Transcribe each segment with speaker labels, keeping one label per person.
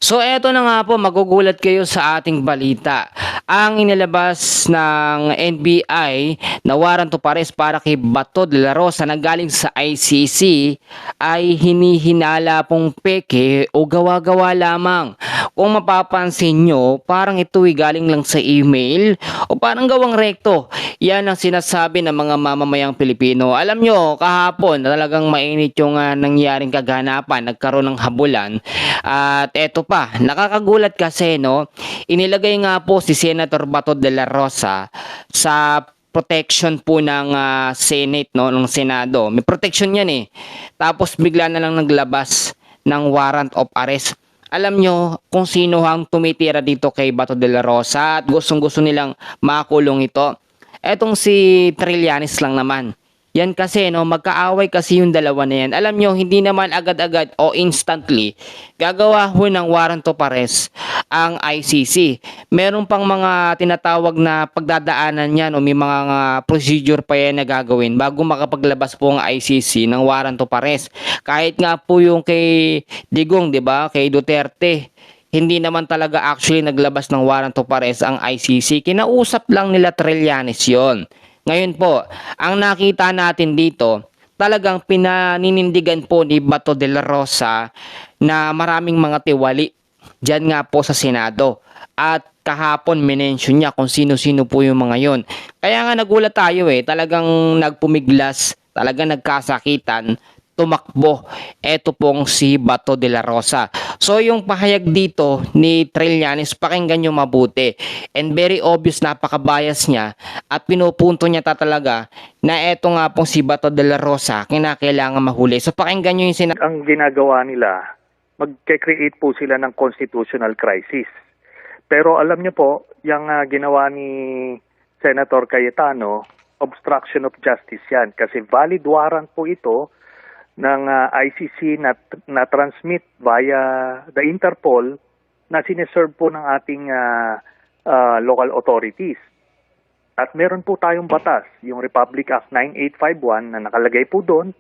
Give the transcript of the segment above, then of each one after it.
Speaker 1: So eto na nga po, magugulat kayo sa ating balita. Ang inilabas ng NBI na warrant of arrest para kay Bato de la Rosa na galing sa ICC ay hinihinala pong peke o gawa-gawa lamang. Kung mapapansin nyo, parang ito ay galing lang sa email o parang gawang rekto. Yan ang sinasabi ng mga mamamayang Pilipino. Alam nyo, kahapon talagang mainit yung nangyaring kaganapan, nagkaroon ng habulan. At eto pa, nakakagulat kasi no, inilagay nga po si Senator Bato de la Rosa sa protection po ng Senate no, ng Senado. May protection 'yan eh. Tapos bigla na lang naglabas ng warrant of arrest. Alam nyo kung sino ang tumitira dito kay Bato de la Rosa at gustong-gusto nilang makulong ito. Etong si Trillanes lang naman. Yan kasi no, magkaaway kasi yung dalawa na yan. Alam nyo, hindi naman agad-agad o instantly gagawa ho ng warrant of arrest ang ICC. Meron pang mga tinatawag na pagdadaanan yan o may mga procedure pa yan na gagawin bago makapaglabas po ang ICC ng warrant of arrest. Kahit nga po yung kay Digong, 'di ba? Kay Duterte, hindi naman talaga actually naglabas ng warrant of arrest ang ICC. Kinausap lang nila Trillanes yon. Ngayon po, ang nakita natin dito, talagang pinaninindigan po ni Bato de la Rosa na maraming mga tiwali dyan nga po sa Senado. At kahapon minention niya kung sino-sino po yung mga yon. Kaya nga nagulat tayo talagang nagpumiglas, talagang nagkasakitan, tumakbo. Eto pong si Bato de la Rosa. So yung pahayag dito ni Trillanes, pakinggan nyo mabuti. And very obvious, napaka-bias niya at pinupunto niya talaga na eto nga pong si Bato de la Rosa kinakailangan mahuli. So pakinggan nyo yung
Speaker 2: ang ginagawa nila, magke-create po sila ng constitutional crisis. Pero alam niyo po, yung ginawa ni Senator Cayetano, obstruction of justice yan. Kasi valid warrant po ito ng ICC na transmit via the Interpol na sineserve po ng ating local authorities. At meron po tayong batas, yung Republic Act 9851 na nakalagay po doon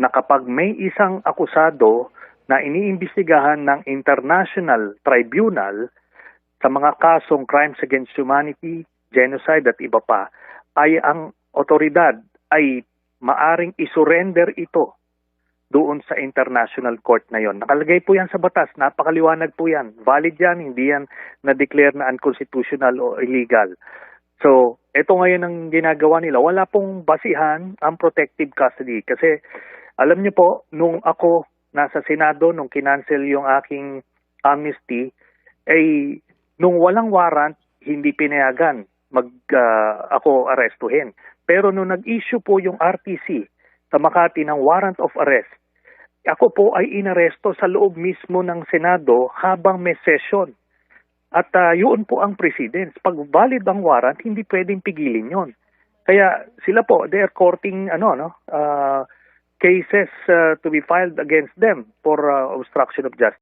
Speaker 2: na kapag may isang akusado na iniimbestigahan ng International Tribunal sa mga kasong crimes against humanity, genocide at iba pa, ay ang otoridad ay maaring isurrender ito doon sa international court na yon. Nakalagay po yan sa batas, napakaliwanag po yan. Valid yan, hindi yan na-declare na unconstitutional o illegal. So, ito ngayon ang ginagawa nila. Wala pong basihan ang protective custody. Kasi, alam niyo po, nung ako nasa Senado, nung kinancel yung aking amnesty, ay nung walang warrant, hindi pinayagan ako arestuhin. Pero nung nag-issue po yung RTC sa Makati ng warrant of arrest, ako po ay inaresto sa loob mismo ng Senado habang may session. At yun po ang precedence. Pag valid ang warrant, hindi pwedeng pigilin yon. Kaya sila po, they are courting cases to be filed against them for obstruction of justice.